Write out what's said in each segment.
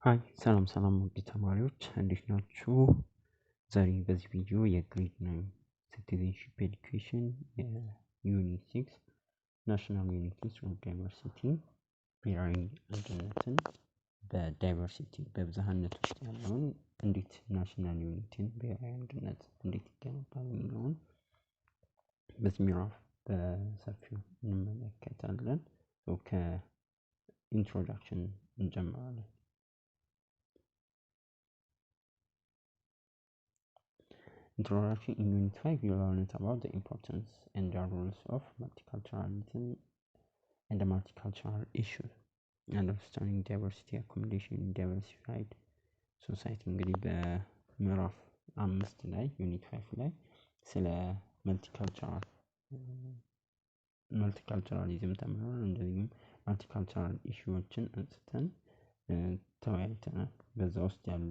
ሃይ ሰላም ውድ ተማሪዎች እንዴት ናችሁ? ዛሬ በዚህ ቪዲዮ የግሬድ 9 ሲቲዝንሺፕ ኤዱኬሽን የዩኒት 6 ናሽናል ዩኒቲስ ኦፍ ዳይቨርሲቲ ብሔራዊ አንድነትን በዳይቨርሲቲ በብዝሃነት ውስጥ ያለውን እንዴት ናሽናል ዩኒቲን ብሔራዊ አንድነት እንዴት ይገነባል የሚለውን በዚህ ምዕራፍ በሰፊው እንመለከታለን። ከኢንትሮዳክሽን እንጀምራለን። Introduction in Unit 5, you learn about the importance and the rules of multiculturalism and the multicultural issues. Understanding diversity, accommodation in diversified society. እንግዲህ በምዕራፍ 5 ላይ ዩኒት 5 ላይ ስለ መልቲካልቸራሊዝም ተምረናል። እንደዚሁም መልቲካልቸራል ኢሹዎችን አንስተን ተወያይተናል። በዛ ውስጥ ያሉ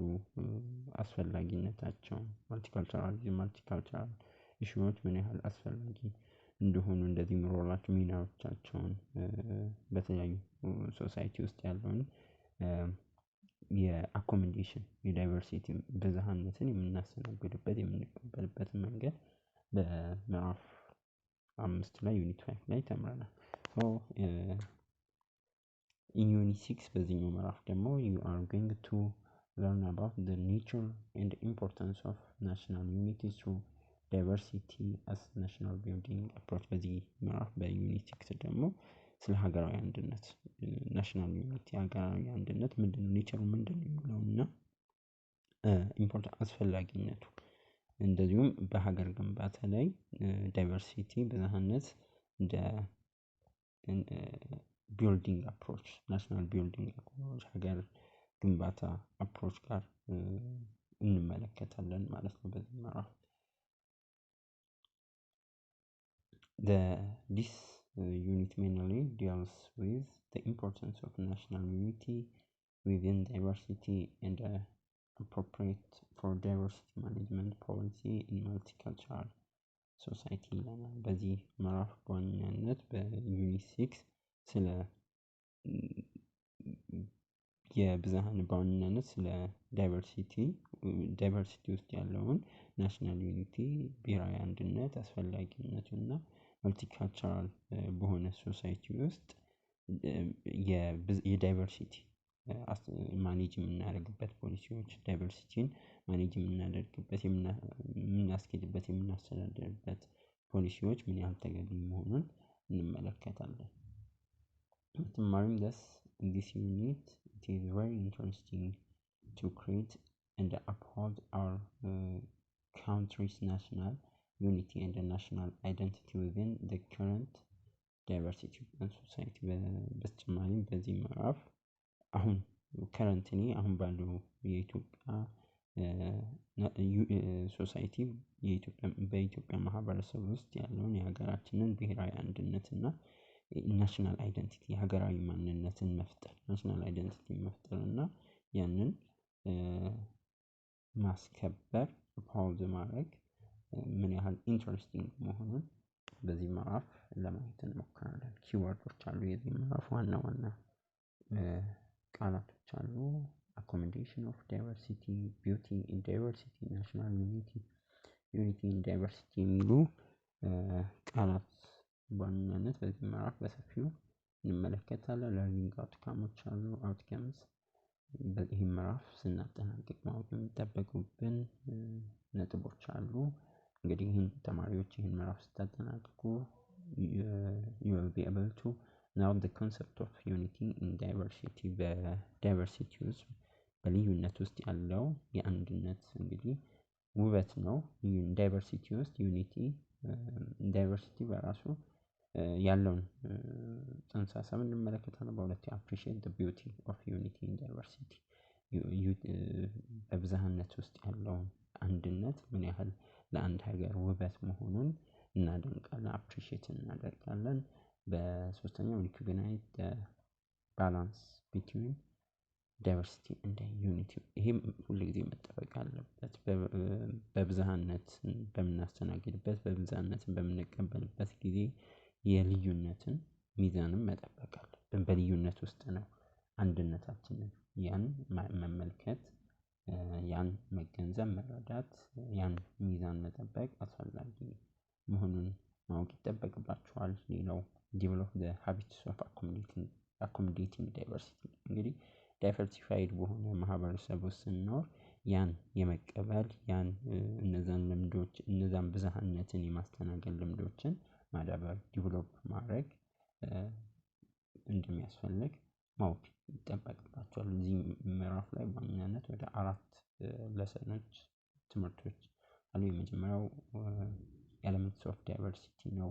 አስፈላጊነታቸው መልቲካልቸራል ኢሹዎች ምን ያህል አስፈላጊ እንደሆኑ እንደዚህም ሮላቸው ሚናዎቻቸውን በተለያዩ ሶሳይቲ ውስጥ ያለውን የአኮሞዴሽን የዳይቨርሲቲ ብዝሃነትን የምናስተናግድበት የምንቀበልበት መንገድ በምዕራፍ 5 ላይ ዩኒት 5 ላይ ተምረናል። In Unit 6 በዚህኛው ምዕራፍ ደግሞ you are going to learn about the nature and importance of national unity through diversity as national building approach። በዚህ ምዕራፍ በዩኒት 6 ደግሞ ስለ ሀገራዊ አንድነት ናሽናል ዩኒቲ ሀገራዊ አንድነት ምንድነው፣ ኔቸሩ ምንድነው የሚለውና ኢምፖርታንት አስፈላጊነቱ እንደዚሁም በሀገር ግንባታ ላይ ዳይቨርሲቲ ብዝሃነት እንደ ቢልዲንግ አፕሮች ናሽናል ቢልዲንግ አፕሮች ሀገር ግንባታ አፕሮች ጋር እንመለከታለን ማለት ነው በዚህ ምዕራፍ። This unit mainly deals with the importance of national unity within diversity and appropriate for diversity management policy in multicultural society ይለናል። በዚህ ምዕራፍ በዋናነት በዩኒት 6 ስለ የብዝሃን በዋናነት ስለ ዳይቨርሲቲ ውስጥ ያለውን ናሽናል ዩኒቲ ብሔራዊ አንድነት አስፈላጊነቱና መልቲካልቸራል በሆነ ሶሳይቲ ውስጥ የዳይቨርሲቲ ማኔጅ የምናደርግበት ፖሊሲዎች ዳይቨርሲቲን ማኔጅ የምናደርግበት የምናስኬድበት የምናስተዳድርበት ፖሊሲዎች ምን ያህል ተገቢ መሆኑን እንመለከታለን። በተጨማሪም in this unit it is very interesting to create and uphold our country's national unity and the national identity within the current diversity and society። በተጨማሪም በዚህ ምዕራፍ አሁን ባለው የኢትዮጵያ ሶሳይቲ በኢትዮጵያ ማህበረሰብ ውስጥ ያለውን የሀገራችንን ብሔራዊ አንድነትና ናሽናል አይደንቲቲ ሀገራዊ ማንነትን መፍጠር ናሽናል አይደንቲቲ መፍጠር እና ያንን ማስከበር ፓውዝ ማድረግ ምን ያህል ኢንትረስቲንግ መሆኑን በዚህ ምዕራፍ ለማየት እንሞክራለን። ኪወርዶች አሉ የዚህ ምዕራፍ ዋና ቃላቶች አሉ። accommodation of diversity, beauty in diversity, national unity in diversity የሚሉ ቃላት በዋናነት በዚህ ምዕራፍ በሰፊው እንመለከታለን። ለርኒንግ አውትካሞች አሉ አውትካምስ በዚህ ምዕራፍ ስናጠናቅቅ ማወቅ የሚጠበቁብን ነጥቦች አሉ። እንግዲህ ይህን ተማሪዎች ይህን ምዕራፍ ስታጠናቅቁ you will be able to know the concept of unity in diversity በዳይቨርሲቲ ውስጥ በልዩነት ውስጥ ያለው የአንድነት እንግዲህ ውበት ነው። ዳይቨርሲቲ ውስጥ ዩኒቲ ዳይቨርሲቲ በራሱ ያለውን ጽንሰ ሀሳብ እንመለከታለን። በሁለት appreciate the beauty of unity in diversity በብዝሃነት ውስጥ ያለውን አንድነት ምን ያህል ለአንድ ሀገር ውበት መሆኑን እናደንቃለን appreciate እናደርጋለን። በሶስተኛው recognize the balance between diversity and unity ይሄም ሁልጊዜ መጠበቅ አለበት። በብዝሃነት በምናስተናግድበት በብዝሃነትን በምንቀበልበት ጊዜ የልዩነትን ሚዛንም መጠበቅ አለብን። በልዩነት ውስጥ ነው አንድነታችንን ያን መመልከት፣ ያን መገንዘብ፣ መረዳት፣ ያን ሚዛን መጠበቅ አስፈላጊ መሆኑን ማወቅ ይጠበቅባችኋል። ሌላው ዴቨሎፕ ዘ ሃቢትስ ኦፍ አኮሞዴቲንግ ዳይቨርሲቲ። እንግዲህ ዳይቨርሲፋይድ በሆነ ማህበረሰብ ውስጥ ስንኖር ያን የመቀበል ያን እነዛን ልምዶች እነዛን ብዝሃነትን የማስተናገድ ልምዶችን ማዳበር ዲቨሎፕ ማድረግ እንደሚያስፈልግ ማወቅ ይጠበቅባቸዋል። እዚህ ምዕራፍ ላይ በዋናነት ወደ 4 ለሰኖች ትምህርቶች አሉ። የመጀመሪያው ኤለመንትስ ኦፍ ዳይቨርሲቲ ነው።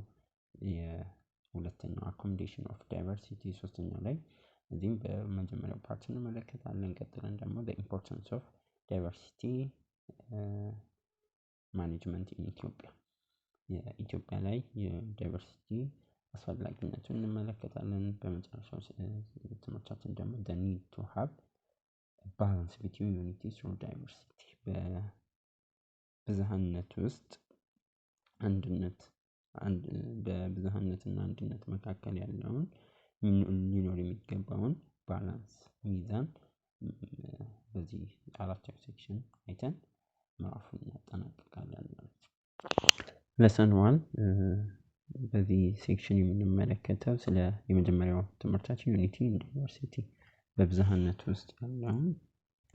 የሁለተኛው አኮሞዴሽን ኦፍ ዳይቨርሲቲ፣ ሶስተኛው ላይ እዚህም በመጀመሪያው ፓርት እንመለከታለን። ቀጥለን ደግሞ the importance of diversity management in ኢትዮጵያ፣ የኢትዮጵያ ላይ የዳይቨርሲቲ አስፈላጊነቱን እንመለከታለን። በመጨረሻው ትምህርታችን ደግሞ the need to have a balance between unity through diversity፣ በብዝሃነት ውስጥ አንድነት በብዝሃነትና አንድነት መካከል ያለውን ሊኖር የሚገባውን ባላንስ ሚዛን በዚህ 4 ሴክሽን አይተን ምዕራፉን እናጠናቅቃለን ማለት ነው። lesson 1 በዚህ ሴክሽን የምንመለከተው ስለ የመጀመሪያው ትምህርታችን ዩኒቲ ኢን ዳይቨርሲቲ፣ በብዝሃነት ውስጥ ያለውን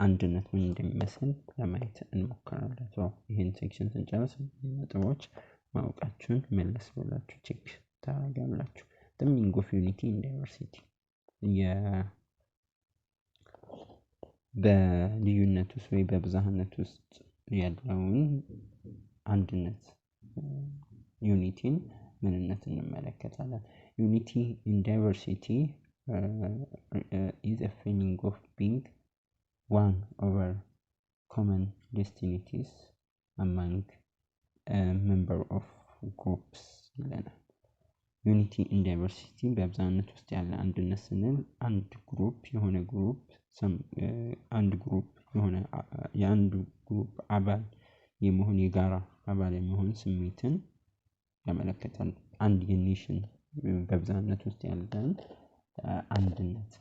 አንድነት ምን እንደሚመስል ለማየት እንሞክራለን። ይህን ሴክሽን ስንጨርስ ነጥቦች ማወቃችሁን መለስ ብላችሁ ቼክ ታደርጋላችሁ። the meaning of unity in diversity፣ በልዩነት ውስጥ ወይ በብዝሃነት ውስጥ ያለውን አንድነት ዩኒቲን ምንነት እንመለከታለን። ዩኒቲ ኢን ዳይቨርሲቲ is a feeling of being one over common destinies among member of groups ይለናል። ዩኒቲ ኢን ዳይቨርሲቲ በብዝሃነት ውስጥ ያለ አንድነት ስንል አንድ ግሩፕ የሆነ የአንድ ግሩፕ አባል የመሆን የጋራ አባል የመሆን ስሜትን ያመለክታል። አንድ የኔሽን በብዝሃነት ውስጥ ያለን አንድነት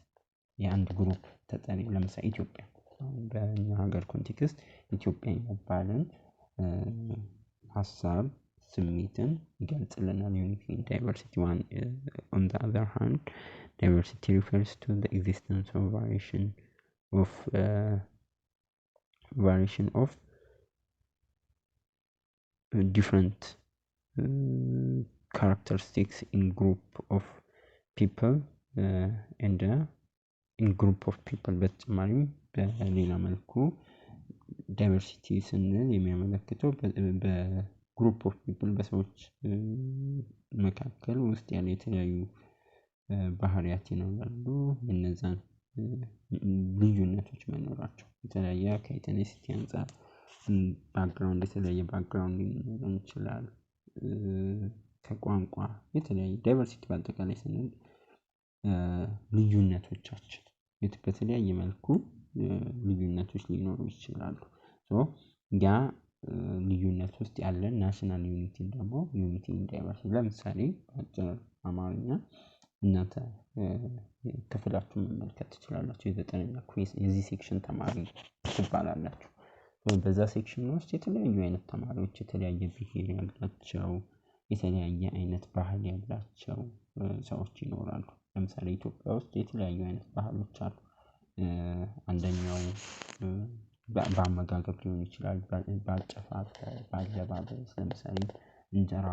የአንድ ግሩፕ ተጠሪ፣ ለምሳሌ ኢትዮጵያ፣ በእኛ ሀገር ኮንቴክስት ኢትዮጵያ የሚባልን ሀሳብ ስሜትን ይገልጽልናል። ዩኒቲ ኢን ዳይቨርሲቲ on the other hand, diversity refers to the existence of variation of different characteristics in group of people and in group of people። በተጨማሪም በሌላ መልኩ ዳይቨርሲቲ ስንል የሚያመለክተው በግሩፕ ኦፍ ፒፕል በሰዎች መካከል ውስጥ ያለ የተለያዩ ባህሪያት ይኖራሉ። እነዛን ልዩነቶች መኖራቸው የተለያየ ከኢትኒሲቲ አንፃር ባክግራውንድ የተለያየ ባክግራውንድ ሊኖረን ይችላል። ከቋንቋ የተለያየ ዳይቨርሲቲ በአጠቃላይ ስንል ልዩነቶቻችን በተለያየ መልኩ ልዩነቶች ሊኖሩ ይችላሉ። ያ ልዩነት ውስጥ ያለን ናሽናል ዩኒቲ ደግሞ ዩኒቲ ኢን ዳይቨርሲቲ። ለምሳሌ በአጭር አማርኛ እናንተ ክፍላችሁን መመልከት ትችላላችሁ። የ9ኛ ክፍል የዚህ ሴክሽን ተማሪ ትባላላችሁ። በዛ ሴክሽን ውስጥ የተለያዩ አይነት ተማሪዎች የተለያየ ብሄር ያላቸው የተለያየ አይነት ባህል ያላቸው ሰዎች ይኖራሉ። ለምሳሌ ኢትዮጵያ ውስጥ የተለያዩ አይነት ባህሎች አሉ። አንደኛው በአመጋገብ ሊሆን ይችላል፣ በአጨፋፈር፣ በአለባበስ። ለምሳሌ እንጀራ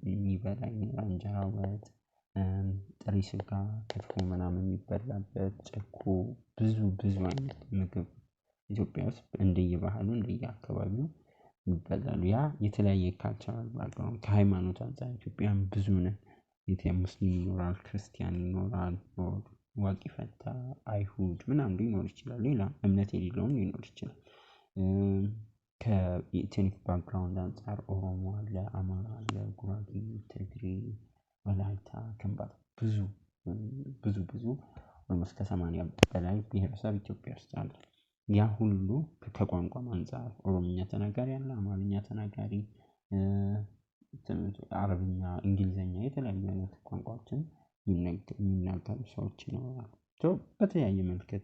የሚበላ ይኖራል፣ እንጀራ ወጥ፣ ጥሬ ስጋ ክትፎ ምናምን የሚበላበት፣ ጨኮ፣ ብዙ አይነት ምግብ ኢትዮጵያ ውስጥ እንደየባህሉ እንደየአካባቢው ይበላሉ። ያ የተለያየ ካልቸራል ባክግራውንድ ከሃይማኖት አንፃር ኢትዮጵያን ብዙ ነን። ሙስሊም ይኖራል፣ ክርስቲያን ይኖራል፣ ዋቂ ፈታ፣ አይሁድ ምናምን ሊኖር ይችላል። ሌላ እምነት የሌለውም ሊኖር ይችላል። ከኢትኒክ ባክግራውንድ አንፃር ኦሮሞ አለ፣ አማራ አለ፣ ጉራጌ፣ ትግሬ፣ ወላይታ፣ ከምባታ ብዙ ኦልሞስት ከ80 በላይ ብሄረሰብ ኢትዮጵያ ውስጥ አለ። ያ ሁሉ ከቋንቋም አንፃር ኦሮምኛ ተናጋሪ አለ፣ አማርኛ ተናጋሪ፣ አረብኛ፣ እንግሊዘኛ የተለያዩ አይነት ቋንቋዎችን የሚናገሩ ሰዎች ይኖራሉ። በተለያየ መልከት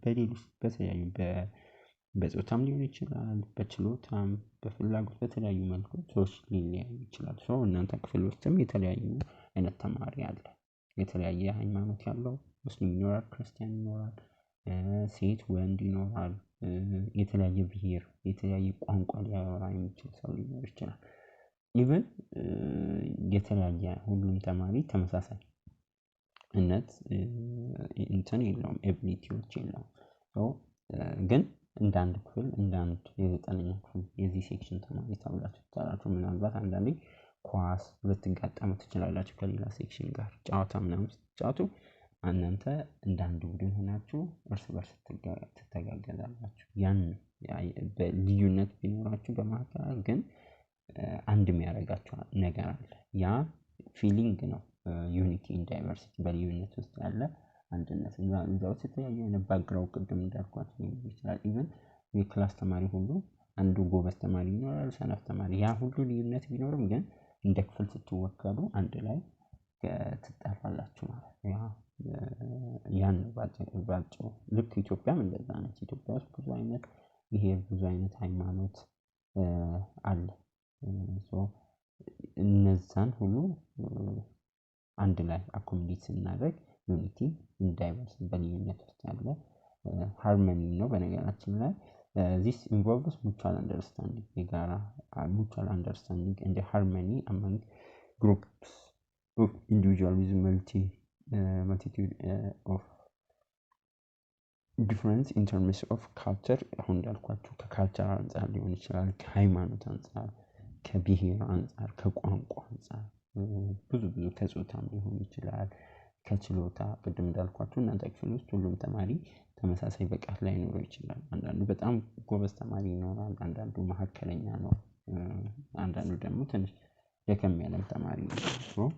በሌሎች በተለያዩ በጾታም ሊሆን ይችላል፣ በችሎታም፣ በፍላጎት በተለያዩ መልኩ ሰዎች ሊለያዩ ይችላሉ። እናንተ ክፍል ውስጥም የተለያዩ አይነት ተማሪ አለ። የተለያየ ሃይማኖት ያለው ሙስሊም ይኖራል፣ ክርስቲያን ይኖራል፣ ሴት ወንድ ይኖራል፣ የተለያየ ብሄር የተለያየ ቋንቋ ሊያወራ የሚችል ሰው ሊኖር ይችላል። ኢቭን የተለያየ ሁሉም ተማሪ ተመሳሳይ እንትን የለውም፣ ኤቢሊቲዎች የለውም። ግን እንደ አንድ ክፍል እንደ አንድ የ9ኛ ክፍል የዚህ ሴክሽን ተማሪ ተብላችሁ ትጠራላችሁ። ምናልባት አንዳንዴ ኳስ ልትጋጠሙ ትችላላችሁ ከሌላ ሴክሽን ጋር ጨዋታ ምናምን ስትጫወቱ እናንተ እንደ አንድ ቡድን ሆናችሁ እርስ በርስ ትተጋገዛላችሁ። ያን በልዩነት ቢኖራችሁ በመካከል ግን አንድ የሚያደርጋችሁ ነገር አለ። ያ ፊሊንግ ነው ዩኒቲ ኢን ዳይቨርሲቲ፣ በልዩነት ውስጥ ያለ አንድነት። እዛ ውስጥ የተለያዩ አይነት ባክግራውንድ ቅድም እንዳልኳችሁ ሊኖር ይችላል። ኢቭን የክላስ ተማሪ ሁሉ አንዱ ጎበዝ ተማሪ ይኖራል፣ ሰነፍ ተማሪ። ያ ሁሉ ልዩነት ቢኖርም ግን እንደ ክፍል ስትወከሉ አንድ ላይ ትጠራላችሁ ማለት ነው። ያን ባጭሩ ልክ ኢትዮጵያም እንደዛ ነች። ኢትዮጵያ ውስጥ ብዙ አይነት ብሄር ብዙ አይነት ሃይማኖት አለ። እነዛን ሁሉ አንድ ላይ አኮሞዴት ስናደርግ ዩኒቲ ኢን ዳይቨርሲቲ በልዩነት ውስጥ ያለ ሃርመኒ ነው። በነገራችን ላይ this involves mutual understanding የጋራ mutual understanding and harmony among groups of individuals with multitude of difference in terms of culture። አሁን እንዳልኳችሁ ከካልቸር አንፃር ሊሆን ይችላል፣ ከሃይማኖት አንፃር፣ ከብሄር አንፃር፣ ከቋንቋ አንፃር ብዙ ከጾታም ሊሆን ይችላል፣ ከችሎታ ቅድም እንዳልኳችሁ እናንተ ክፍል ውስጥ ሁሉም ተማሪ ተመሳሳይ ብቃት ላይኖረው ይችላል። አንዳንዱ በጣም ጎበዝ ተማሪ ይኖራል፣ አንዳንዱ መካከለኛ ነው፣ አንዳንዱ ደግሞ ትንሽ ደከም ያለ ተማሪ ነው።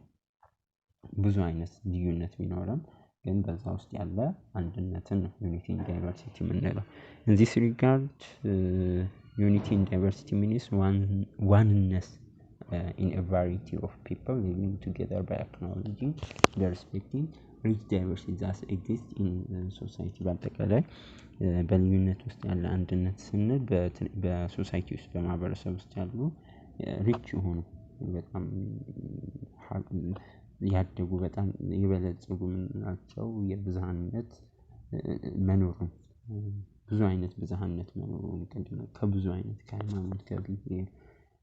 ብዙ አይነት ልዩነት ቢኖርም ግን በዛ ውስጥ ያለ አንድነትን ነው ዩኒቲ ኢን ዳይቨርሲቲ የምንለው። in this regard unity in diversity means oneness in a variety of people living together by acknowledging the respecting rich diversity that exists in society። በአጠቃላይ በልዩነት ውስጥ ያለ አንድነት ስንል በሶሳይቲ ውስጥ በማህበረሰብ ውስጥ ያሉ ሪች የሆኑ በጣም ያደጉ በጣም የበለጸጉ ናቸው። የብዝሃነት መኖሩን ብዙ አይነት ብዝሃነት መኖሩን ከብዙ አይነት ከሃይማኖት፣ ከብሄር፣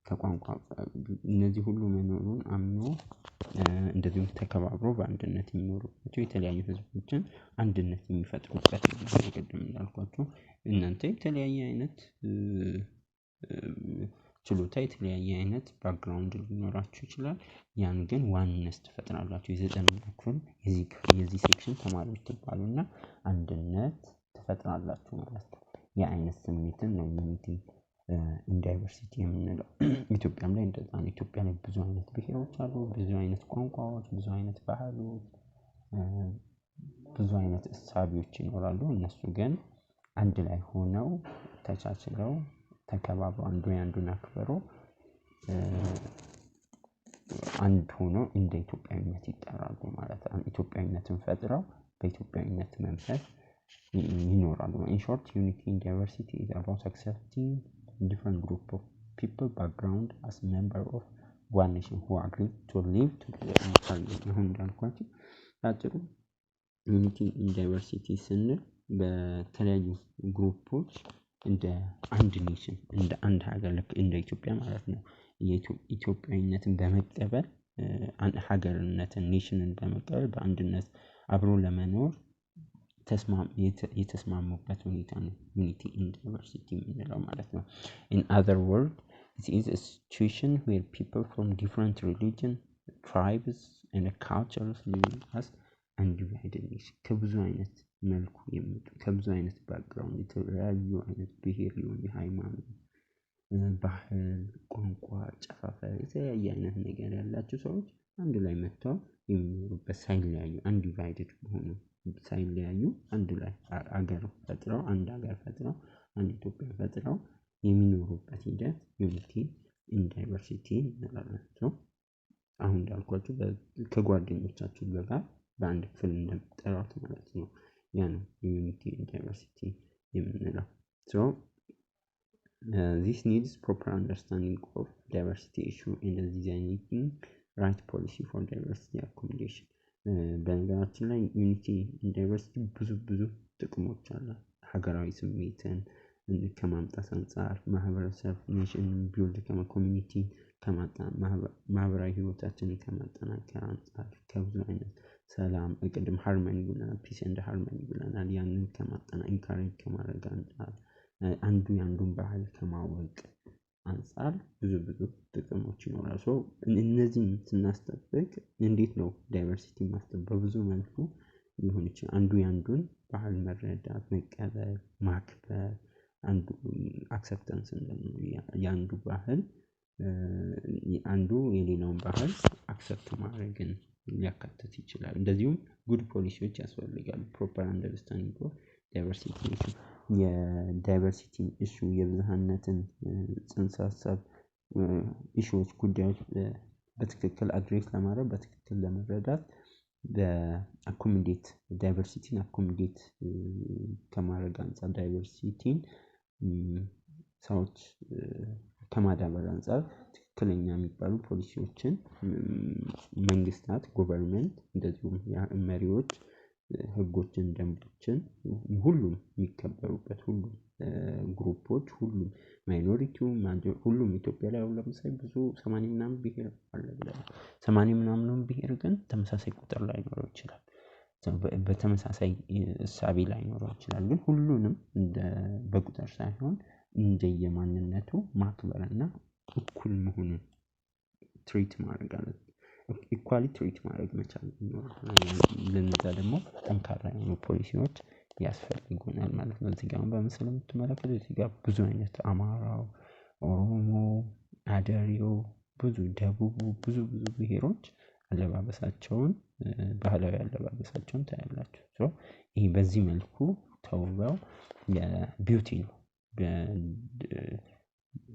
ከቋንቋ እነዚህ ሁሉ መኖሩን አምኖ እንደዚሁም ተከባብሮ በአንድነት የሚኖሩባቸው የተለያዩ ህዝቦችን አንድነት የሚፈጥሩበት ነው። ቅድም እንዳልኳችሁ እናንተ የተለያየ አይነት ችሎታ የተለያየ አይነት ባክግራውንድ ሊኖራችሁ ይችላል። ያን ግን ዋንነስ ትፈጥራላችሁ። የ9ኛ ክፍል የዚህ ሴክሽን ተማሪዎች ትባሉና አንድነት ትፈጥራላችሁ ማለት ነው። የአይነት ስሜትን ነው ዩኒቲ ኢን ዳይቨርሲቲ የምንለው። ኢትዮጵያም ላይ እንደዛ ነው። ኢትዮጵያ ላይ ብዙ አይነት ብሄሮች አሉ፣ ብዙ አይነት ቋንቋዎች፣ ብዙ አይነት ባህሎች፣ ብዙ አይነት እሳቤዎች ይኖራሉ። እነሱ ግን አንድ ላይ ሆነው ተቻችለው ተከባብረው አንዱ ያንዱን አክብሮ አንድ ሆኖ እንደ ኢትዮጵያዊነት ይጠራሉ ማለት ነው። ኢትዮጵያዊነትን ፈጥረው በኢትዮጵያዊነት መንፈስ ይኖራሉ። in short unity in diversity is about accepting different group of people background as member of one nation who agree to live together in harmony። አሁን እንዳልኳችሁ አጭሩ ዩኒቲ ኢን ዳይቨርሲቲ ስንል በተለያዩ ግሩፖች እንደ አንድ ኔሽን እንደ አንድ ሀገር ልክ እንደ ኢትዮጵያ ማለት ነው የኢትዮጵያዊነትን በመቀበል ሀገርነትን ኔሽንን በመቀበል በአንድነት አብሮ ለመኖር የተስማሙበት ሁኔታ ነው ዩኒቲ ኢን ዳይቨርሲቲ የምንለው ማለት ነው። in other words it is a situation where people from different religion, tribes and cultures live as undivided nation። ከብዙ አይነት መልኩ የመጡ ከብዙ አይነት ባክግራውንድ የተለያዩ አይነት ብሄር ሊሆን የሃይማኖት፣ ባህል፣ ቋንቋ፣ ጨፋፈር የተለያየ አይነት ነገር ያላቸው ሰዎች አንድ ላይ መጥተው የሚኖሩበት ሳይለያዩ አንዲቫይድድ ሆኖ ሳይለያዩ አንድ ላይ አገር ፈጥረው አንድ ሀገር ፈጥረው አንድ ኢትዮጵያ ፈጥረው የሚኖሩበት ሂደት ዩኒቲ ኢን ዳይቨርሲቲ እንላለን። አሁን እንዳልኳችሁ ከጓደኞቻችሁ ጋር በአንድ ክፍል እንደምትጠሯት ማለት ነው። ያ ነው ዩኒቲ ኢን ዳይቨርሲቲ የምንለው። so this needs proper understanding of diversity issue and designing right policy for diversity accommodation። በነገራችን ላይ ዩኒቲ ኢን ዳይቨርሲቲ ብዙ ጥቅሞች አሉ። ሀገራዊ ስሜትን ከማምጣት አንፃር፣ ማህበረሰብ ኔሽን ቢልድ ኮሚኒቲ ማህበራዊ ህይወታችንን ከማጠናከር አንፃር፣ ከብዙ አይነት ሰላም ቅድም ሃርመኒ ብለናል፣ ፒስ ኤንድ ሃርመኒ ብለናል። ያንን ኢንካሬጅ ከማድረግ አንፃር፣ አንዱ ያንዱን ባህል ከማወቅ አንፃር ብዙ ጥቅሞች ይኖራሉ። ሶ እነዚህን ስናስጠብቅ እንዴት ነው ዳይቨርሲቲ ማስጠበቅ? በብዙ መልኩ ሊሆን ይችላል። አንዱ ያንዱን ባህል መረዳት፣ መቀበል፣ ማክበር፣ አንዱ አክሰፕታንስ ያንዱ ባህል አንዱ የሌላውን ባህል አክሰፕት ማድረግን ሊያካትት ይችላል። እንደዚሁም ጉድ ፖሊሲዎች ያስፈልጋሉ። ፕሮፐር አንደርስታንዲንግ ኦፍ ዳይቨርሲቲ ኢሹ የዳይቨርሲቲ ኢሹ የብዝሃነትን ጽንሰ ሀሳብ ኢሹዎች ጉዳዮች በትክክል አድሬስ ለማድረግ በትክክል ለመረዳት በአኮሞዴት ዳይቨርሲቲን አኮሞዴት ከማድረግ አንፃር ዳይቨርሲቲን ሰዎች ከማዳበር አንፃር ትክክለኛ የሚባሉ ፖሊሲዎችን መንግስታት ጎቨርንመንት እንደዚሁም መሪዎች ህጎችን ደንቦችን ሁሉም የሚከበሩበት ሁሉም ግሩፖች ሁሉም ማይኖሪቲው ሁሉም ኢትዮጵያ ላይ ለምሳሌ ብዙ 80 ምናምን ብሄር አለ ብለን 80 ምናምን ብሄር ግን ተመሳሳይ ቁጥር ላይ ኖረው ይችላል። በተመሳሳይ እሳቤ ላይ ኖረው ይችላል። ግን ሁሉንም እንደ በቁጥር ሳይሆን እንደየማንነቱ ማክበርና እኩል መሆኑን ትሪት ማድረግ አለ። ኢኳሊ ትሪት ማድረግ መቻል ነው። ለነዛ ደግሞ ጠንካራ የሆኑ ፖሊሲዎች ያስፈልጉናል ማለት ነው። እዚህ ጋር በምስሉ የምትመለከቱት እዚህ ጋር ብዙ አይነት አማራው፣ ኦሮሞ፣ አደሬው፣ ብዙ ደቡቡ ብዙ ብሄሮች አለባበሳቸውን ባህላዊ አለባበሳቸውን ታያላችሁ። ሶ ይሄ በዚህ መልኩ ተውበው የቢዩቲ ነው።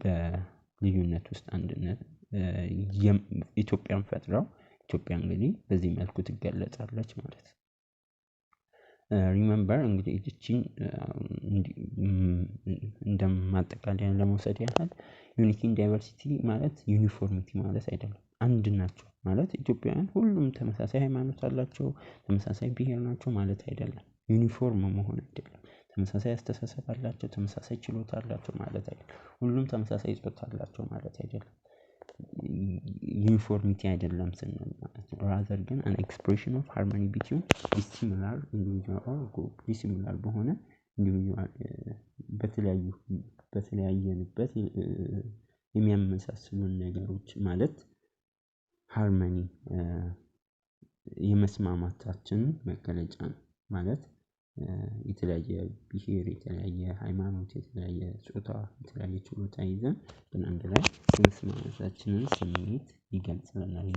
በልዩነት ውስጥ አንድነት ኢትዮጵያን ፈጥረው ኢትዮጵያ እንግዲህ በዚህ መልኩ ትገለጻለች ማለት ነው። ሪሜምበር እንግዲህ እቺን እንደማጠቃለያ ለመውሰድ ያህል ዩኒቲ ኢን ዳይቨርሲቲ ማለት ዩኒፎርሚቲ ማለት አይደለም። አንድ ናቸው ማለት ኢትዮጵያውያን ሁሉም ተመሳሳይ ሃይማኖት አላቸው፣ ተመሳሳይ ብሄር ናቸው ማለት አይደለም። ዩኒፎርም መሆን አይደለም። ተመሳሳይ አስተሳሰብ አላቸው፣ ተመሳሳይ ችሎታ አላቸው ማለት አይደለም። ሁሉም ተመሳሳይ ጾታ አላቸው ማለት አይደለም። ዩኒፎርሚቲ አይደለም ስንል ማለት ነው። ራዘር ግን an expression of harmony between dissimilar individual or group dissimilar በሆነ individual በተለያየንበት የሚያመሳስሉን ነገሮች ማለት ሃርመኒ የመስማማታችን መገለጫ ነው ማለት የተለያየ ብሄር፣ የተለያየ ሃይማኖት፣ የተለያየ ጾታ፣ የተለያየ ችሎታ ይዘን ግን አንድ ላይ የመስማማታችንን ስሜት ይገልጽልናል።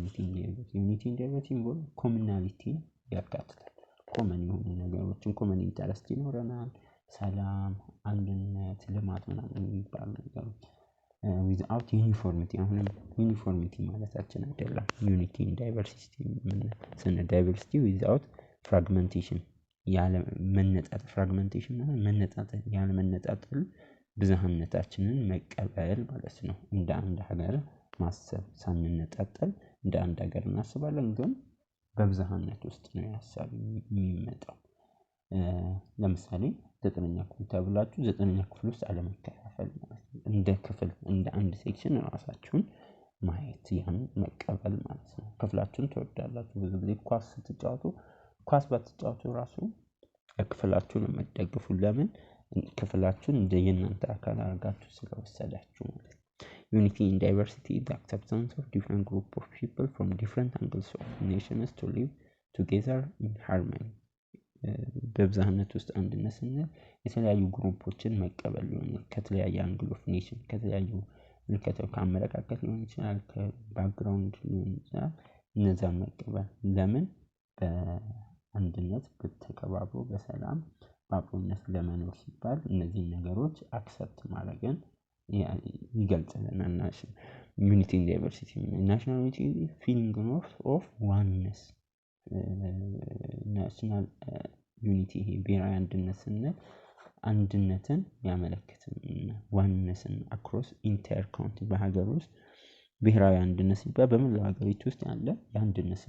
ዩኒቲ ኢን ዳይቨርሲቲ ኮሙናሊቲን ያካትታል። ኮመን የሆኑ ነገሮችን ኮመን ኢንተረስት ይኖረናል። ሰላም፣ አንድነት፣ ልማት ምናምን የሚባሉ ነገሮች without uniformity አሁንም ዩኒፎርሚቲ ማለታችን አይደለም። ዩኒቲ ኢን ዳይቨርሲቲ ዳይቨርሲቲ without fragmentation ያለ መነጣጠል ፍራግመንቴሽን ማለት መነጣጠል ያለ መነጣጠል ብዝሃነታችንን መቀበል ማለት ነው። እንደ አንድ ሀገር ማሰብ ሳንነጣጠል እንደ አንድ ሀገር እናስባለን፣ ግን በብዝሃነት ውስጥ ነው ሐሳብ የሚመጣው። ለምሳሌ 9ኛ ክፍል ተብላችሁ 9ኛ ክፍል ውስጥ አለመከፋፈል ማለት ነው። እንደ ክፍል እንደ አንድ ሴክሽን ራሳችሁን ማየት ያን መቀበል ማለት ነው። ክፍላችሁን ትወዳላችሁ። ብዙ ጊዜ ኳስ ስትጫወቱ ኳስ ባትጫወቱ ራሱ ክፍላችሁን የምትደግፉ ለምን? ክፍላችሁን እንደ የእናንተ አካል አድርጋችሁ ስለወሰዳችሁ ማለት ነው። ዩኒቲ ኢን ዳይቨርሲቲ the acceptance of different group of people from different angles of nations to live together in harmony በብዝሃነት ውስጥ አንድነት ስንል የተለያዩ ግሩፖችን መቀበል ሊሆን ይችላል። ከተለያየ አንግል ኦፍ ኔሽን ከተለያዩ ከአመለካከት ሊሆን ይችላል፣ ከባክግራውንድ ሊሆን ይችላል። እነዛን መቀበል ለምን? በአንድነት ተከባብሮ በሰላም በአብሮነት ለመኖር ሲባል እነዚህን ነገሮች አክሰፕት ማድረግን ይገልጽልናል። ዩኒቲ ኢን ዳይቨርሲቲ ናሽናል ዩኒቲ ፊሊንግ ኦፍ ዋንነስ ናሽናል ዩኒቲ ይሄ ብሔራዊ አንድነት ስንል አንድነትን ያመለክታል። ዋንነስን አክሮስ ኢንተር ካውንቲ በሀገር ውስጥ ብሔራዊ አንድነት ሲባል በመላው ሀገሪቱ ውስጥ ያለ የአንድነት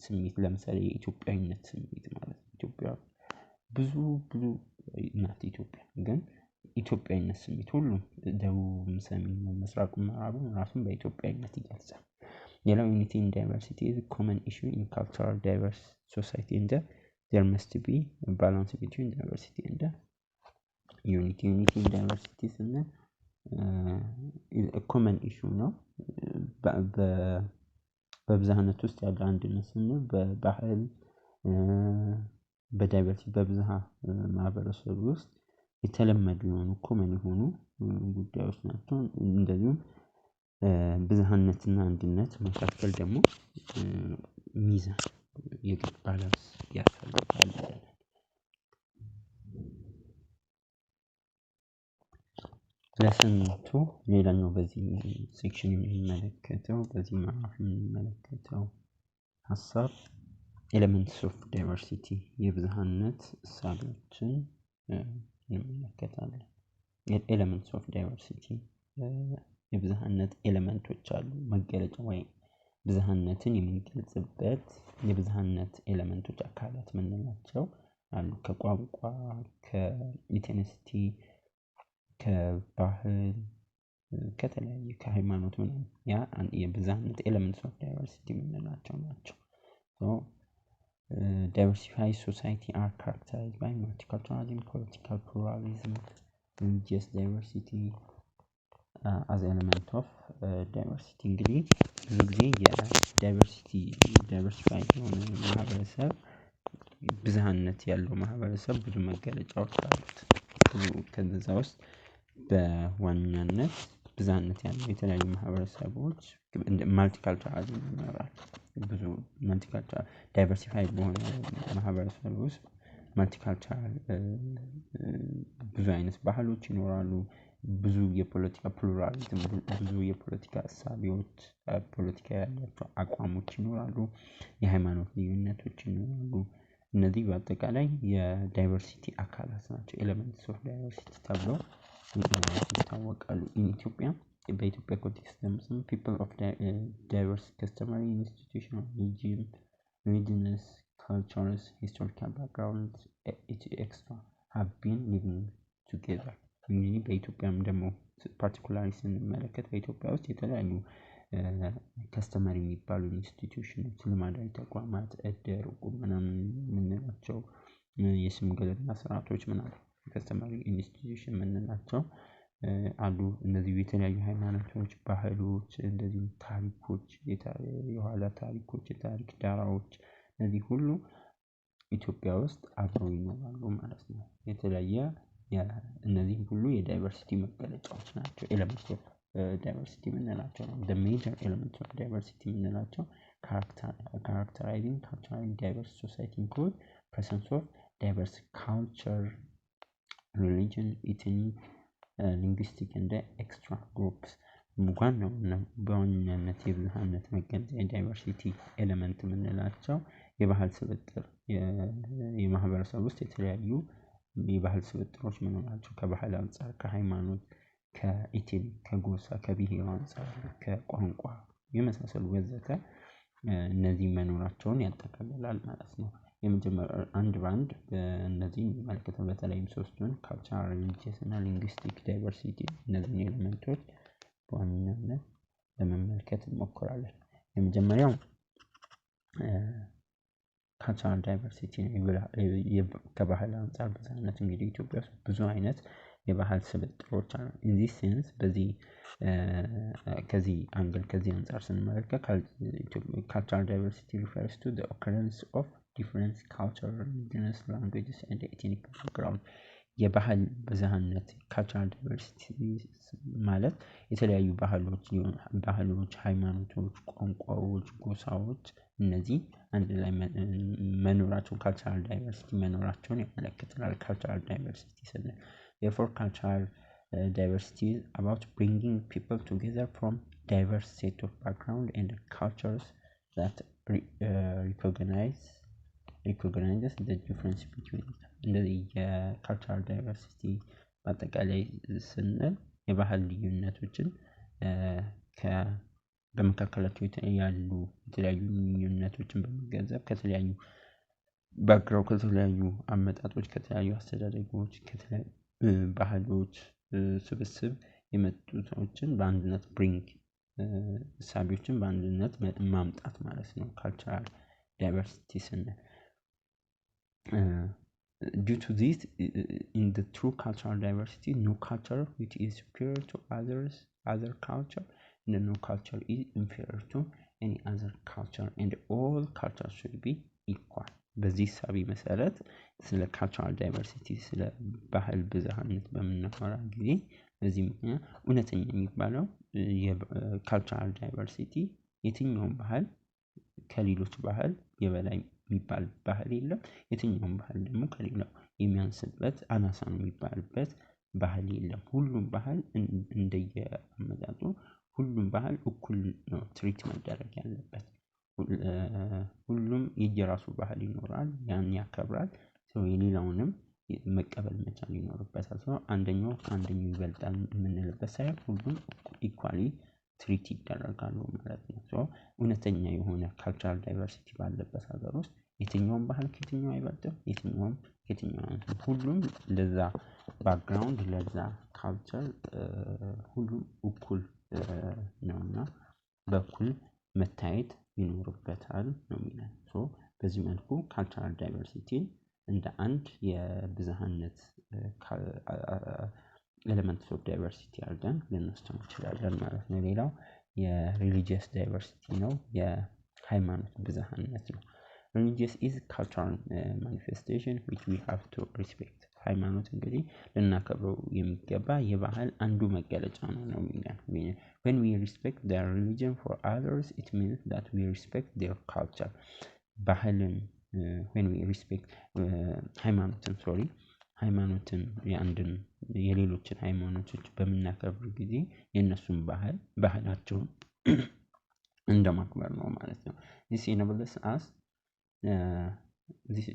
ስሜት ለምሳሌ የኢትዮጵያዊነት ስሜት ማለት ነው። ኢትዮጵያ ብዙ እናት ኢትዮጵያ ግን ኢትዮጵያዊነት ስሜት ሁሉም ደቡብ፣ ሰሜኑ፣ ምስራቁ፣ ምዕራቡ ራሱን በኢትዮጵያዊነት ይገልጻል። ሌላው ዩኒቲ ኢን ዳይቨርሲቲ ኢዝ ኮመን ኢሹ ኢን ካልቸራል ዳይቨርስ ሶሳይቲ ኤንድ ዜር መስት ቢ ባላንስ ቢትዊን ዳይቨርሲቲ ኤንድ ዩኒቲ ኢን ዳይቨርሲቲ ስንል ኮመን ኢሹ ነው። በብዝሃነት ውስጥ ያለ አንድነት ስንል በባህል በዳይቨርሲቲ በብዝሃ ማህበረሰብ ውስጥ የተለመዱ የሆኑ ኮመን የሆኑ ጉዳዮች ናቸው። እንደዚሁም ብዝሃነትና አንድነት መካከል ደግሞ ሚዛን የግድ ባላንስ ያስፈልጋል። ለስንቱ ሌላኛው በዚህ ሴክሽን የምንመለከተው በዚህ ምዕራፍ የምንመለከተው ሀሳብ ኤሌመንትስ ኦፍ ዳይቨርሲቲ የብዝሃነት እሳቤዎችን እንመለከታለን። ኤሌመንትስ ኦፍ ዳይቨርሲቲ የብዝሃነት ኤሌመንቶች አሉ። መገለጫ ወይም ብዝሃነትን የምንገልጽበት የብዝሃነት ኤሌመንቶች አካላት የምንላቸው አሉ። ከቋንቋ፣ ከኢትኒሲቲ፣ ከባህል፣ ከተለያየ ከሃይማኖት ምናምን ያ የብዝሃነት ኤሌመንትስ ኦፍ ዳይቨርሲቲ የምንላቸው ናቸው። diversified society are characterized by multiculturalism, political pluralism, religious diversity as element of diversity። እንግዲህ ብዙ ጊዜ ዳይቨርሲፋይድ የሆነ ማህበረሰብ ብዝሃነት ያለው ማህበረሰብ ብዙ መገለጫዎች አሉት። ከነዛ ውስጥ በዋናነት ብዝሃነት ያለው የተለያዩ ማህበረሰቦች ማልቲካልቸራሊዝም ይኖራል። ብዙ ማልቲካልቸራል ዳይቨርሲፋይድ በሆነ ማህበረሰብ ውስጥ ማልቲካልቸራል ብዙ አይነት ባህሎች ይኖራሉ። ብዙ የፖለቲካ ፕሉራሊዝም ብዙ የፖለቲካ እሳቤዎች ፖለቲካ ያላቸው አቋሞች ይኖራሉ። የሃይማኖት ልዩነቶች ይኖራሉ። እነዚህ በአጠቃላይ የዳይቨርሲቲ አካላት ናቸው። ኤሌመንትስ ኦፍ ዳይቨርሲቲ ተብለው ይታወቃሉ። ኢትዮጵያ በኢትዮጵያ ኮንቴክስት ለምሳሌ people of diverse customary institutional religions cultures historical backgrounds etc have been living together። እንግዲህ በኢትዮጵያም ደግሞ ፓርቲኩላሪ ስንመለከት በኢትዮጵያ ውስጥ የተለያዩ ከስተመሪ የሚባሉ ኢንስቲትዩሽኖች ልማዳዊ ተቋማት እድር እቁብ ምናምን የምንላቸው የሽምግልና ስርዓቶች ምናምን ከስተመሪ ኢንስቲትዩሽን የምንላቸው አሉ። እነዚህ የተለያዩ ሃይማኖቶች፣ ባህሎች፣ እንደዚሁ ታሪኮች የኋላ ታሪኮች፣ የታሪክ ዳራዎች እነዚህ ሁሉ ኢትዮጵያ ውስጥ አብረው ይኖራሉ ማለት ነው። የተለያየ እነዚህ ሁሉ የዳይቨርሲቲ መገለጫዎች ናቸው። ኤሌመንትስ ኦፍ ዳይቨርሲቲ የምንላቸው ነው። the major elements of diversity የምንላቸው characterizing culturally diverse society include presence of diverse culture, religion, ethnic, linguistic and extra groups ዋናው በዋናነት የብዝሃነት መገለጫ የዳይቨርሲቲ ኤሌመንት የምንላቸው የባህል ስብጥር የማህበረሰብ ውስጥ የተለያዩ የባህል ስብጥሮች መኖራቸው ከባህል አንፃር፣ ከሃይማኖት፣ ከኢትኒክ፣ ከጎሳ፣ ከብሔር አንፃር፣ ከቋንቋ የመሳሰሉ ወዘተ እነዚህ መኖራቸውን ያጠቃልላል ማለት ነው። የመጀመሪያው አንድ ባንድ እነዚህ መልክተው በተለይም ሶስቱን ካልቸራል፣ ሪሊጂየስ እና ሊንጉስቲክ ዳይቨርሲቲ እነዚህን ኤሌመንቶች በዋናነት ለመመልከት እንሞክራለን። የመጀመሪያው ካልቸራል ዳይቨርሲቲ ከባህል አንፃር ብዝሃነት እንግዲህ ኢትዮጵያ ውስጥ ብዙ አይነት የባህል ስብጥሮች አሉ። in this sense በዚህ ከዚህ አንግል ከዚህ አንፃር ስንመለከት cultural diversity refers to the occurrence of different cultural, religious, languages and ethnic background የባህል ብዝሃነት ካልቸራል ዳይቨርሲቲ ማለት የተለያዩ ባህሎች፣ ሃይማኖቶች፣ ቋንቋዎች፣ ጎሳዎች እነዚህ አንድ ላይ መኖራቸውን ካልቸራል ዳይቨርሲቲ መኖራቸውን ያመለክታል። ካልቸራል ዳይቨርሲቲ ስንል therefore cultural diversity is about bringing people together from diverse set of background and cultures that recognize recognizes the difference between እንደዚህ የካልቸራል ዳይቨርሲቲ በአጠቃላይ ስንል የባህል ልዩነቶችን በመካከላቸው ያሉ የተለያዩ ልዩነቶችን በመገንዘብ ከተለያዩ ባክግራውንድ ከተለያዩ አመጣጦች ከተለያዩ አስተዳደጎች ከተለያዩ ባህሎች ስብስብ የመጡ ሰዎችን በአንድነት ብሪንግ ሳቢዎችን በአንድነት ማምጣት ማለት ነው ካልቸራል ዳይቨርሲቲ ስንል due to this in the true cultural diversity no culture which is superior to other culture and no culture is inferior to any other culture and all cultures should be equal በዚህ ሳቢ መሰረት ስለ ካልቸራል ዳይቨርሲቲ ስለ ባህል ብዝሃነት በመናገር ጊዜ በዚህ ምክንያት እውነተኛ የሚባለው የካልቸራል ዳይቨርሲቲ የትኛውም ባህል ከሌሎች ባህል የበላይ የሚባል ባህል የለም የትኛውም ባህል ደግሞ ከሌላው የሚያንስበት አናሳ ነው የሚባልበት ባህል የለም ሁሉም ባህል እንደየአመጣጡ ሁሉም ባህል እኩል ነው ትሪት መደረግ ያለበት ሁሉም የየራሱ ባህል ይኖራል ያን ያከብራል ሰው የሌላውንም መቀበል መቻል ይኖርበታል ሰው አንደኛው ከአንደኛው ይበልጣል የምንልበት ሳይሆን ሁሉም ኢኳሊ ትሪት ይደረጋሉ ማለት ነው ሶ እውነተኛ የሆነ ካልቸራል ዳይቨርሲቲ ባለበት ሀገር ውስጥ የትኛውም ባህል ከየትኛው አይበልጥም የትኛውም ሁሉም ለዛ ባክግራውንድ ለዛ ካልቸር ሁሉም እኩል ነውና በኩል መታየት ይኖርበታል ነው የሚለው ሶ በዚህ መልኩ ካልቸራል ዳይቨርሲቲ እንደ አንድ የብዝሃነት ኤሌመንትስ ኦፍ ዳይቨርሲቲ አድርገን ልንወስደው እንችላለን ማለት ነው ሌላው የሪሊጂየስ ዳይቨርሲቲ ነው የሃይማኖት ብዝሃነት ነው religious is cultural manifestation which we have to respect ሃይማኖት እንግዲህ ልናከብረው የሚገባ የባህል አንዱ መገለጫ ነው የሚለው when we respect their religion for others it means that we respect their culture ባህልን when we respect ሃይማኖትን የአንድን የሌሎችን ሃይማኖቶች በመናከብር ጊዜ የነሱን ባህላቸውን እንደማክበር ነው ማለት ነው this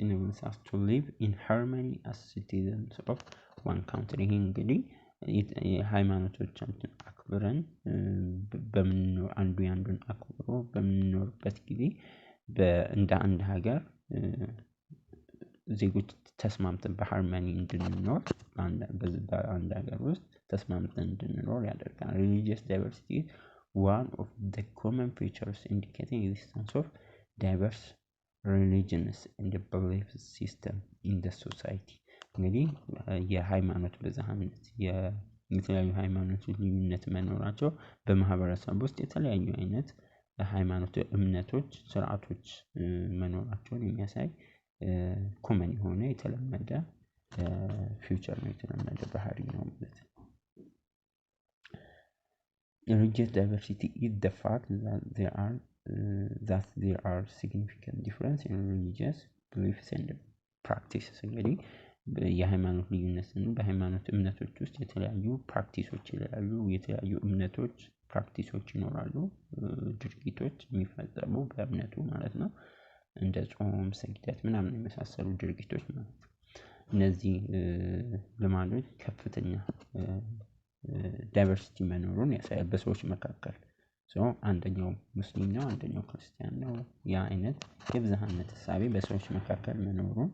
enables us to live in harmony as citizens of one country ይሄ እንግዲህ የሃይማኖቶቻችን አክብረን በመኖር አንዱ ያንዱን አክብሮ በመኖርበት ጊዜ እንደ አንድ ሀገር ዜጎች ተስማምተን በሃርመኒ እንድንኖር በአንድ ሀገር ውስጥ ተስማምተን እንድንኖር ያደርጋል religious diversity is one of the common features indicating the existence of diverse religions and belief system in the society እንግዲህ የሃይማኖት ብዝሃነት የተለያዩ ሃይማኖት ልዩነት መኖራቸው በማህበረሰብ ውስጥ የተለያዩ አይነት ሃይማኖት እምነቶች ስርዓቶች መኖራቸውን የሚያሳይ ኮመን የሆነ የተለመደ ፊውቸር ነው የተለመደ ባህሪ ነው ማለት ነው religious diversity is the fact that there are significant difference in religious beliefs and practices እንግዲህ የሃይማኖት ልዩነትን በሃይማኖት እምነቶች ውስጥ የተለያዩ ፕራክቲሶች የተለያዩ እምነቶች ፕራክቲሶች ይኖራሉ ድርጊቶች የሚፈጸሙ በእምነቱ ማለት ነው እንደ ጾም ስግደት ምናምን የመሳሰሉ ድርጊቶች ማለት ነው እነዚህ ልማዶች ከፍተኛ ዳይቨርሲቲ መኖሩን ያሳያል በሰዎች መካከል አንደኛው ሙስሊም ነው አንደኛው ክርስቲያን ነው ያ አይነት የብዝሃነት ሐሳቤ በሰዎች መካከል መኖሩን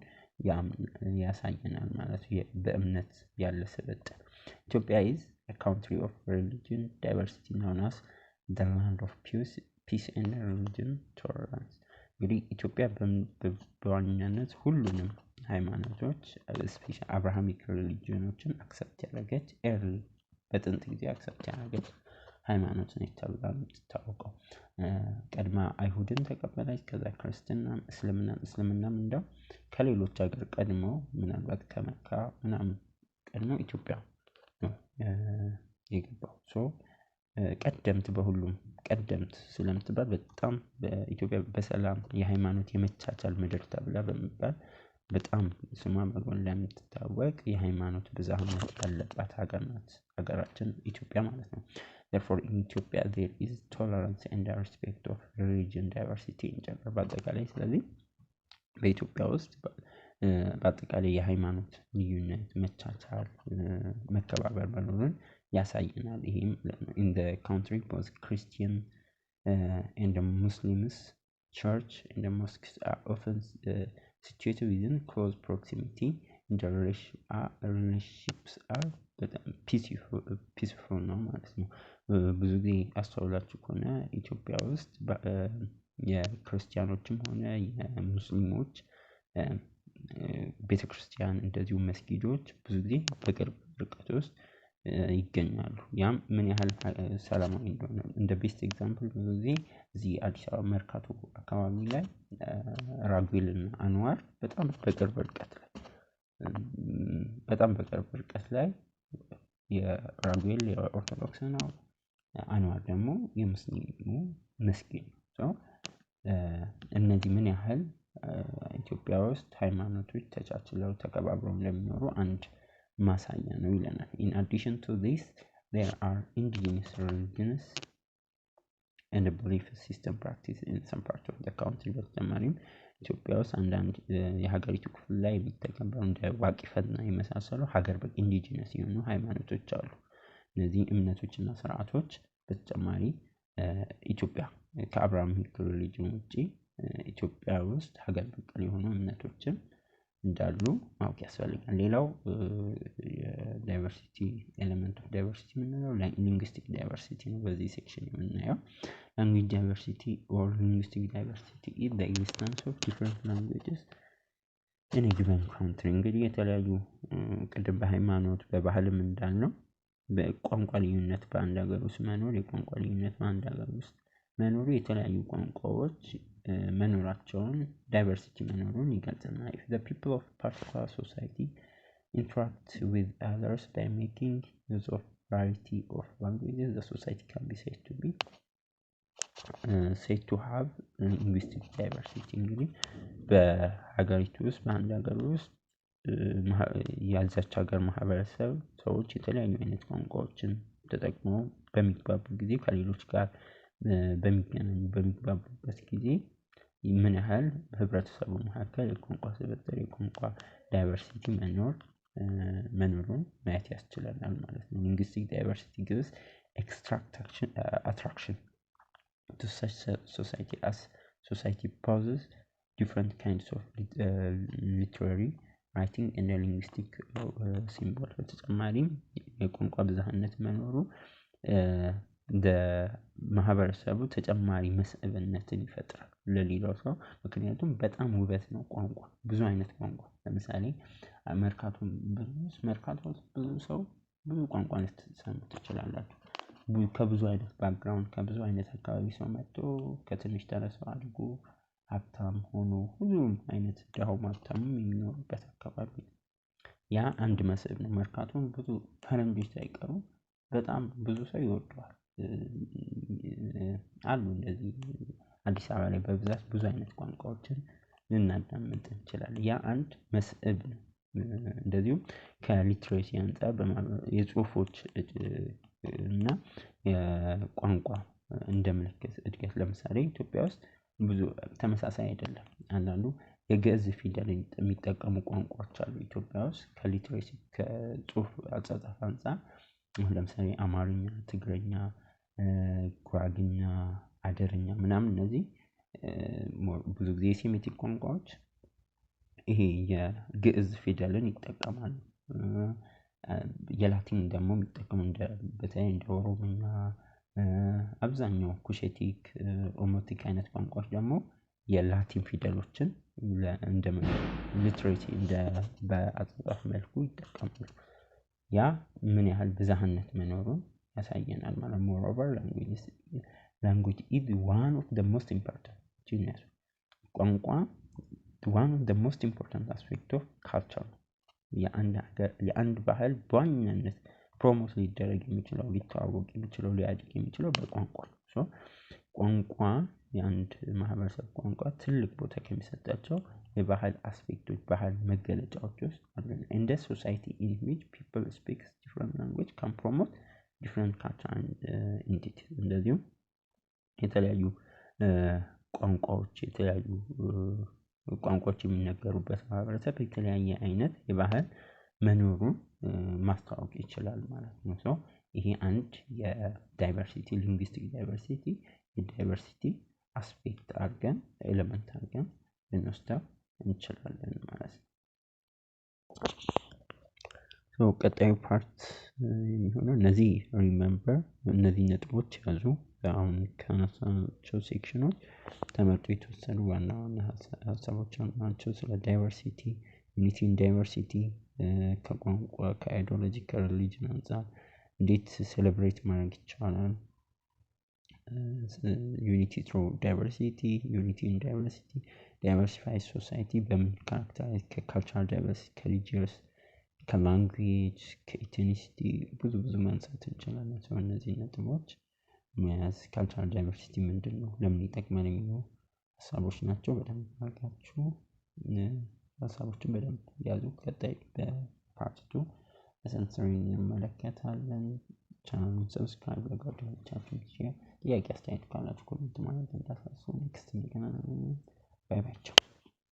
ያሳየናል ማለት በእምነት ያለ ስብጥር ኢትዮጵያ is a country of religion diversity known as the land of peace and religion tolerance እንግዲህ ኢትዮጵያ በዋናነት ሁሉንም ሃይማኖቶች ስፔሻሊ አብርሃሚክ ሪሊጂዮኖችን አክሰፕት ያደረገች በጥንት ጊዜ አክሰፕት ያደረገች ሃይማኖት ነች ተብላ የምትታወቀው ቀድማ አይሁድን ተቀበለች ከዛ ክርስትና እስልምናም እንደው ከሌሎች ሀገር ቀድሞ ምናልባት ከመካ ምናምን ቀድሞ ኢትዮጵያ ነው የገባው ቀደምት በሁሉም ቀደምት ስለምትባል በጣም በኢትዮጵያ በሰላም የሃይማኖት የመቻቻል ምድር ተብላ በመባል በጣም ስሟ በጎላ የምትታወቅ የሃይማኖት ብዝሃነት ያለባት ሀገር ናት ሀገራችን ኢትዮጵያ ማለት ነው therefore in Ethiopia there is tolerance and respect of religion diversity in general በአጠቃላይ ስለዚህ በኢትዮጵያ ውስጥ በአጠቃላይ የሃይማኖት ልዩነት መቻቻል መከባበር መኖሩን ያሳየናል። ይሄም in the country both Christian and the Muslims church and the mosques are often situated within close proximity and the relationships are peaceful ነው ማለት ነው። ብዙ ጊዜ አስተውላችሁ ከሆነ ኢትዮጵያ ውስጥ የክርስቲያኖችም ሆነ የሙስሊሞች ቤተክርስቲያን እንደዚሁ መስጊዶች ብዙ ጊዜ በቅርብ ርቀት ውስጥ ይገኛሉ። ያም ምን ያህል ሰላማዊ እንደሆነ እንደ ቤስት ኤግዛምፕል ብዙ ጊዜ እዚህ አዲስ አበባ መርካቶ አካባቢ ላይ ራጉኤል እና አንዋር በጣም በቅርብ ርቀት ላይ የራጉኤል የኦርቶዶክስ ነው፣ አንዋር ደግሞ የሙስሊሙ መስጊድ ነው። እነዚህ ምን ያህል ኢትዮጵያ ውስጥ ሃይማኖቶች ተቻችለው ተከባብረው እንደሚኖሩ አንድ ማሳያ ነው ይለናል። in addition to this there are indigenous religions and belief system practice in some parts of the country በተጨማሪም ኢትዮጵያ ውስጥ አንዳንድ የሀገሪቱ ክፍል ላይ የሚተገበሩ እንደ ዋቂፈና የመሳሰሉ ሀገር በቀል ኢንዲጂነስ የሆኑ ሃይማኖቶች አሉ። እነዚህ እምነቶችና ስርዓቶች በተጨማሪ ኢትዮጵያ ከአብርሃሚክ ሪሊጅን ውጪ ኢትዮጵያ ውስጥ ሀገር በቀል የሆኑ እምነቶችም እንዳሉ ማወቅ ያስፈልጋል። ሌላው የዳይቨርሲቲ ኤሌመንት ኦፍ ዳይቨርሲቲ የምንለው ሊንግዊስቲክ ዳይቨርሲቲ ነው። በዚህ ሴክሽን የምናየው language diversity or linguistic diversity is the existence of different languages in a given country። እንግዲህ የተለያዩ ቅድም በሃይማኖት በባህልም እንዳልነው በቋንቋ ልዩነት በአንድ ሀገር ውስጥ መኖር የቋንቋ ልዩነት በአንድ ሀገር ውስጥ መኖሩ የተለያዩ ቋንቋዎች መኖራቸውን ዳይቨርሲቲ መኖሩን ይገልጽናል። if the people of particular society interact with others by making use of variety of languages the society can be said to have linguistic diversity። እንግዲህ በሀገሪቱ ውስጥ በአንድ ሀገር ውስጥ ያልዛች ሀገር ማህበረሰብ ሰዎች የተለያዩ አይነት ቋንቋዎችን ተጠቅመው በሚግባቡ ጊዜ ከሌሎች ጋር በሚግባቡበት ጊዜ ምን ያህል በህብረተሰቡ መካከል የቋንቋ ስብጥር የቋንቋ ዳይቨርሲቲ መኖሩን ማየት ያስችለናል ማለት ነው። linguistic diversity gives attraction to such society as society poses different kinds of literary writing and linguistic symbol። በተጨማሪም የቋንቋ ብዝሃነት መኖሩ እንደ ማህበረሰቡ ተጨማሪ መስህብነትን ይፈጥራል ለሌላው ሰው። ምክንያቱም በጣም ውበት ነው ቋንቋ፣ ብዙ አይነት ቋንቋ። ለምሳሌ መርካቶን ብንወስድ መርካቶ ውስጥ ብዙ ሰው ብዙ ቋንቋ ልትሰሙ ትችላላችሁ። ከብዙ አይነት ባክግራውንድ ከብዙ አይነት አካባቢ ሰው መጥቶ ከትንሽ ተነስቶ አድጎ ሀብታም ሆኖ ሁሉም አይነት ደሃውም ሀብታምም የሚኖርበት አካባቢ ነው። ያ አንድ መስህብ ነው። መርካቶን ብዙ ፈረንጆች ሳይቀሩ በጣም ብዙ ሰው ይወደዋል። አሉ እንደዚህ አዲስ አበባ ላይ በብዛት ብዙ አይነት ቋንቋዎችን ልናዳምጥ እንችላለን። ያ አንድ መስህብ ነው። እንደዚሁም ከሊትሬሲ አንፃር የጽሁፎች እና የቋንቋ እንደ ምልክት እድገት ለምሳሌ ኢትዮጵያ ውስጥ ብዙ ተመሳሳይ አይደለም። አንዳንዱ የግዕዝ ፊደል የሚጠቀሙ ቋንቋዎች አሉ ኢትዮጵያ ውስጥ ከሊትሬሲ ከጽሁፍ አጻጻፍ አንፃር። ለምሳሌ አማርኛ፣ ትግረኛ፣ ጉራግኛ፣ አደርኛ ምናምን እነዚህ ብዙ ጊዜ የሴሜቲክ ቋንቋዎች ይሄ የግዕዝ ፊደልን ይጠቀማሉ። የላቲን ደግሞ የሚጠቀሙ በተለይ እንደ ኦሮምኛ አብዛኛው ኩሼቲክ ኦሞቲክ አይነት ቋንቋዎች ደግሞ የላቲን ፊደሎችን እንደ ሊትሬሲ እንደ በአጻጻፍ መልኩ ይጠቀማሉ። ያ ምን ያህል ብዝሃነት መኖሩን ያሳየናል ማለት ነው። moreover language is one of the most important genius ቋንቋ one of the most important aspect of culture ነው። የአንድ ባህል በዋናነት ፕሮሞት ሊደረግ የሚችለው ሊተዋወቅ የሚችለው ሊያድግ የሚችለው በቋንቋ ነው። ቋንቋ የአንድ ማህበረሰብ ቋንቋ ትልቅ ቦታ ከሚሰጣቸው የባህል አስፔክቶች ባህል መገለጫዎች ውስጥ አንዱ ነው። in the society in which people speak different language can promote different cultural entities። እንደዚሁም የተለያዩ ቋንቋዎች የተለያዩ ቋንቋዎች የሚነገሩበት ማህበረሰብ የተለያየ አይነት የባህል መኖሩን ማስተዋወቅ ይችላል ማለት ነው። ሶ ይሄ አንድ የዳይቨርሲቲ ሊንግዊስቲክ ዳይቨርሲቲ የዳይቨርሲቲ አስፔክት አድርገን ኤሌመንት አድርገን ልንወስደው እንችላለን ማለት ነው። ሶ ቀጣዩ ፓርት የሚሆነው እነዚህ ሪሜምበር እነዚህ ነጥቦች ያዙ። አሁን ካነሳናቸው ሴክሽኖች ተመርጦ የተወሰኑ ዋና ዋና ሀሳቦች ናቸው። ስለ ዳይቨርሲቲ ዩኒቲ ኢን ዳይቨርሲቲ ከቋንቋ ከአይዲዮሎጂ ከሪሊጅን አንፃር እንዴት ሴሌብሬት ማድረግ ይቻላል። ዩኒቲ ትሩ ዳይቨርሲቲ ዩኒቲ ኢን ዳይቨርሲቲ ዳይቨርሲፋይድ ሶሳይቲ በምን ካራክተራይዝ ከካልቸራል ዳይቨርሲቲ ከሪሊጂየስ ከላንጉዌጅ ከኢትኒሲቲ ብዙ ማንሳት እንችላለን። ሰው እነዚህ ነጥቦች መያዝ ካልቸራል ዳይቨርሲቲ ምንድን ነው ለምን ይጠቅማል የሚሉ ሀሳቦች ናቸው። በደንብ አድርጋችሁ ሀሳቦችን በደንብ ያዙ። ቀጣይ በፓርት 2 በሰንሰሪ እንመለከታለን። ቻናሉን ሰብስክራይብ ለጓደኞቻችሁ ሼር፣ ጥያቄ አስተያየት ካላችሁ ኮሜንት ማለት እንዳትረሱ። ኔክስት እንገናኛለን። ባይ ባይ ቻው።